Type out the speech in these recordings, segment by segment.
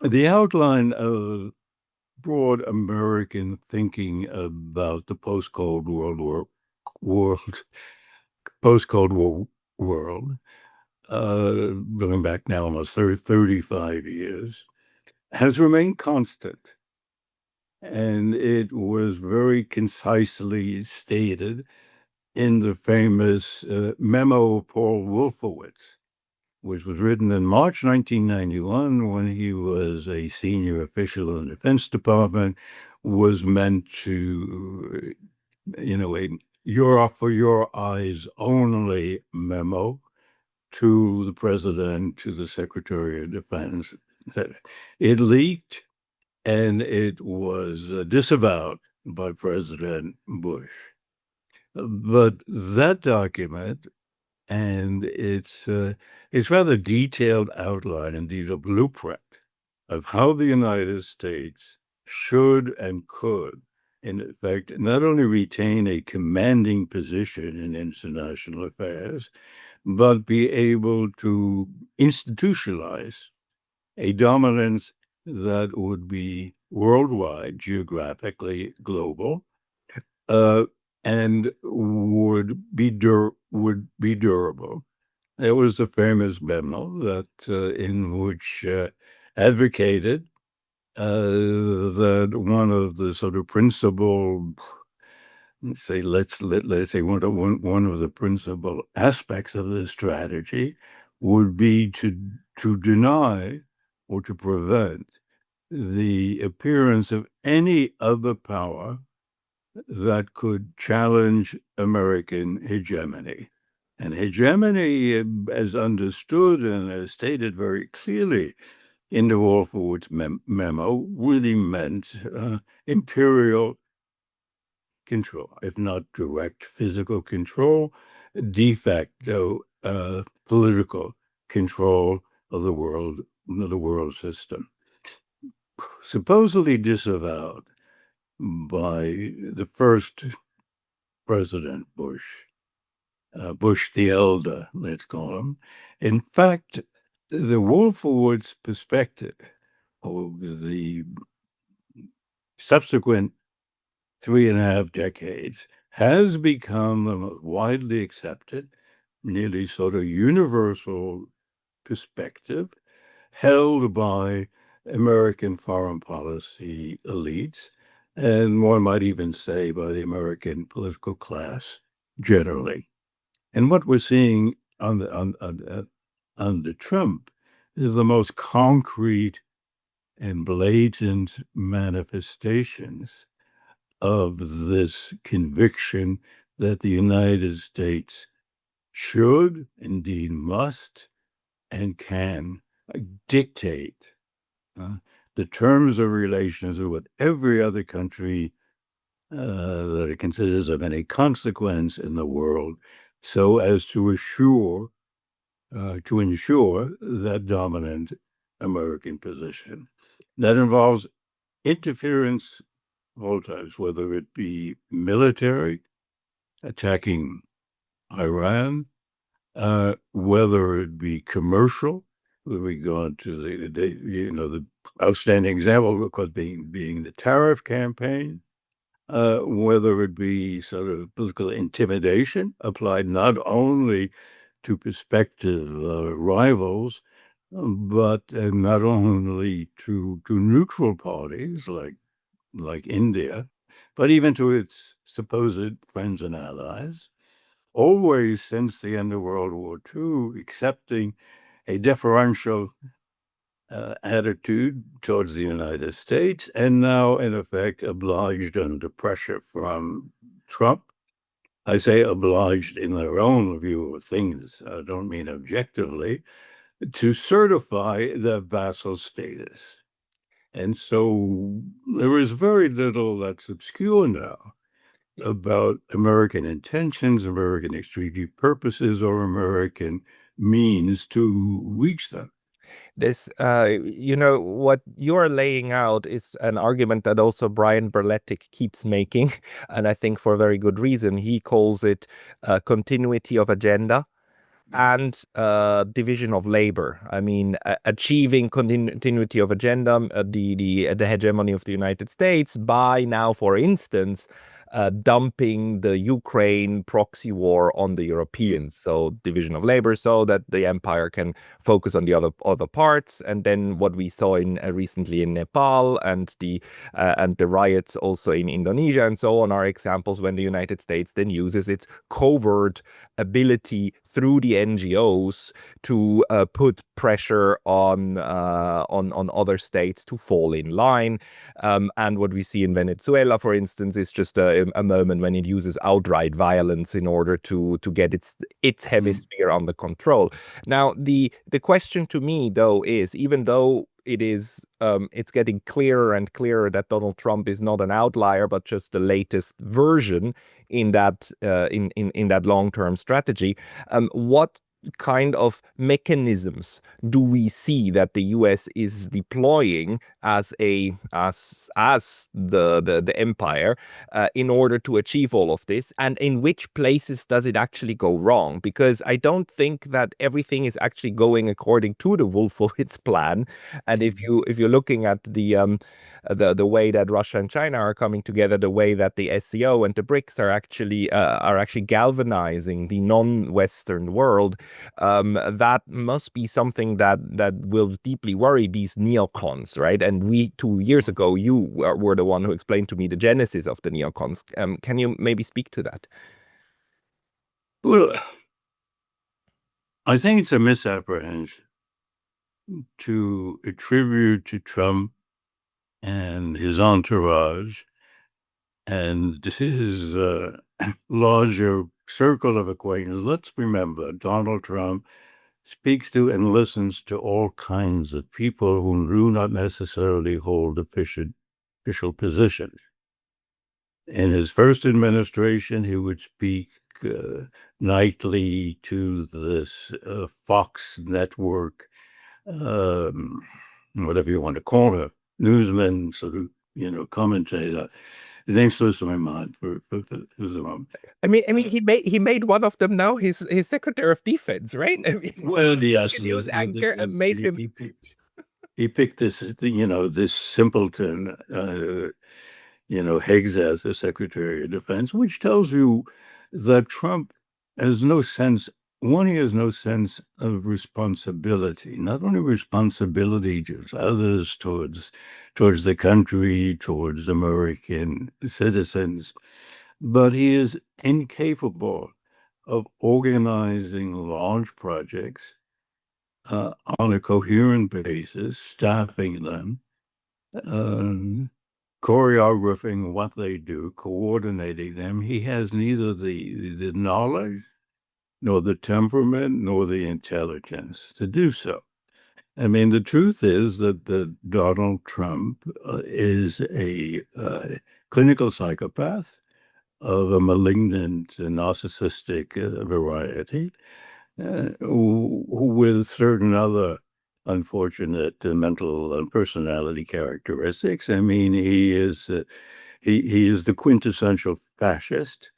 The outline of broad American thinking about the world, post-Cold War world, going back now almost 35 years, has remained constant. And it was very concisely stated in the famous Memo of Paul Wolfowitz, which was written in March 1991 when he was a senior official in the Defense Department, was meant to, a your for your eyes only memo to the president, to the Secretary of Defense. It leaked and it was disavowed by President Bush. But that document and its rather detailed outline, indeed a blueprint of how the United States should and could, in effect, not only retain a commanding position in international affairs, but be able to institutionalize a dominance that would be worldwide, geographically global, uh, and would be durable. It was the famous memo that in which advocated that one of the sort of principal, let's say one of the principal aspects of this strategy would be to deny or to prevent the appearance of any other power that could challenge American hegemony. And hegemony, as understood and as stated very clearly in the Wolfowitz memo, really meant imperial control, if not direct physical control, de facto political control of the world system. Supposedly disavowed by the first President Bush, Bush the Elder, let's call him. In fact, the Wolfowitz perspective of the subsequent 3.5 decades has become the most widely accepted, nearly sort of universal perspective held by American foreign policy elites, and one might even say by the American political class generally. And what we're seeing under Trump is the most concrete and blatant manifestations of this conviction that the United States should, indeed must, and can dictate the terms of relations with every other country that it considers of any consequence in the world, so as to ensure that dominant American position. That involves interference of all types, whether it be military, attacking Iran, whether it be commercial, with regard to the outstanding example, of course, being the tariff campaign, whether it be sort of political intimidation applied not only to prospective rivals, but not only to neutral parties like India, but even to its supposed friends and allies, always since the end of World War II, accepting a deferential attitude towards the United States, and now, in effect, obliged under pressure from Trump. I say obliged in their own view of things, I don't mean objectively, to certify their vassal status. And so there is very little that's obscure now about American intentions, American strategic purposes, or American means to reach them. What you're laying out is an argument that also Brian Berletic keeps making, and I think for a very good reason. He calls it continuity of agenda. and division of labor. I mean, achieving continuity of agenda, the hegemony of the United States by now, for instance, dumping the Ukraine proxy war on the Europeans. So division of labor, so that the empire can focus on the other parts. And then what we saw in recently in Nepal and the riots also in Indonesia and so on are examples when the United States then uses its covert ability through the NGOs to put pressure on other states to fall in line. And what we see in Venezuela, for instance, is just a moment when it uses outright violence in order to get its hemisphere under control. Now, the question to me, though, is even though it's getting clearer and clearer that Donald Trump is not an outlier, but just the latest version in that in that long-term strategy. What kind of mechanisms do we see that the US is deploying as the empire in order to achieve all of this, and in which places does it actually go wrong? Because I don't think that everything is actually going according to the Wolfowitz plan. And if you're looking at the way that Russia and China are coming together, the way that the SCO and the BRICS are actually galvanizing the non-Western world, that must be something that will deeply worry these neocons, right? And 2 years ago, you were the one who explained to me the genesis of the neocons. Can you maybe speak to that? Well, I think it's a misapprehension to attribute to Trump and his entourage and his larger circle of acquaintances. Let's remember, Donald Trump speaks to and listens to all kinds of people who do not necessarily hold official positions. In his first administration, he would speak nightly to this Fox network, whatever you want to call her, newsman, sort of, commentator. The name slips my mind for the moment. I mean, he made one of them now his Secretary of Defense, right? I mean, Well, yes, he was anchor and made him. he picked this, this simpleton, Higgs as the Secretary of Defense, which tells you that Trump has no sense. One, he has no sense of responsibility, not only responsibility to others, towards the country, towards American citizens, but he is incapable of organizing large projects on a coherent basis, staffing them, um, choreographing what they do, coordinating them. He has neither the knowledge, nor the temperament, nor the intelligence to do so. I mean, the truth is that Donald Trump is a clinical psychopath of a malignant, narcissistic variety, with certain other unfortunate mental and personality characteristics. I mean, he is the quintessential fascist.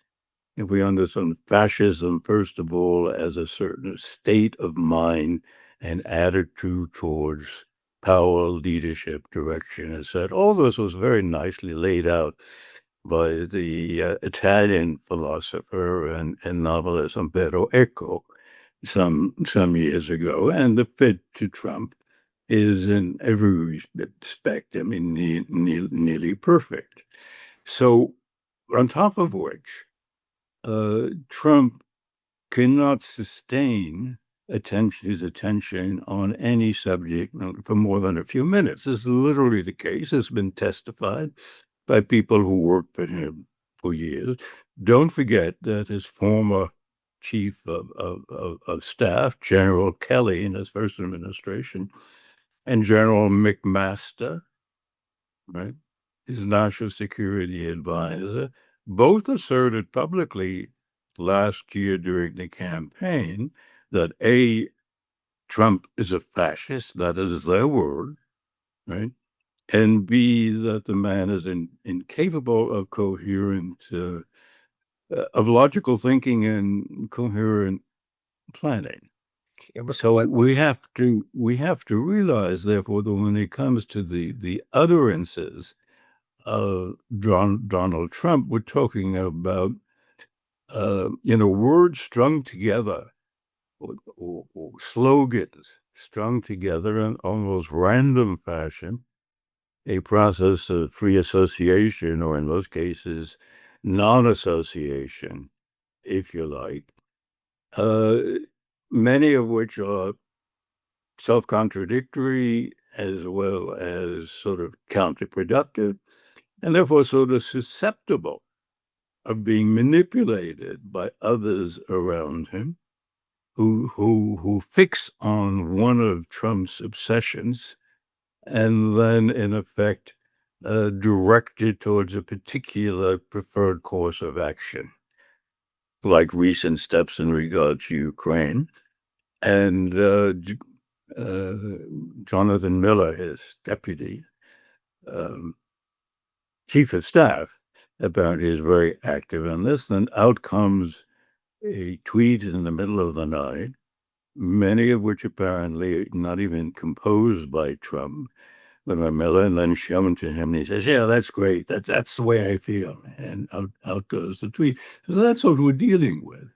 If we understand fascism, first of all, as a certain state of mind and attitude towards power, leadership, direction, etc. All this was very nicely laid out by the Italian philosopher and novelist Umberto Eco some years ago, and the fit to Trump is in every respect, I mean, nearly perfect. So, on top of which, Trump cannot sustain his attention on any subject for more than a few minutes. This is literally the case. It's been testified by people who worked for him for years. Don't forget that his former chief of staff, General Kelly, in his first administration, and General McMaster, right, his national security advisor, both asserted publicly last year during the campaign that Trump is a fascist, that is their word, right? And B, that the man is incapable of of logical thinking and coherent planning. But So we have to realize, therefore, that when it comes to the utterances of Donald Trump, we're talking about words strung together, or slogans strung together in almost random fashion, a process of free association, or in most cases, non-association, if you like, uh, many of which are self-contradictory as well as sort of counterproductive, and therefore sort of susceptible of being manipulated by others around him who fix on one of Trump's obsessions and then, in effect, direct it towards a particular preferred course of action, like recent steps in regard to Ukraine. And Jonathan Miller, his deputy um, chief of staff, apparently is very active on this. Then out comes a tweet in the middle of the night, many of which apparently not even composed by Trump, but by Miller, and then shown to him. And he says, "Yeah, that's great. That's the way I feel." And out goes the tweet. So that's what we're dealing with.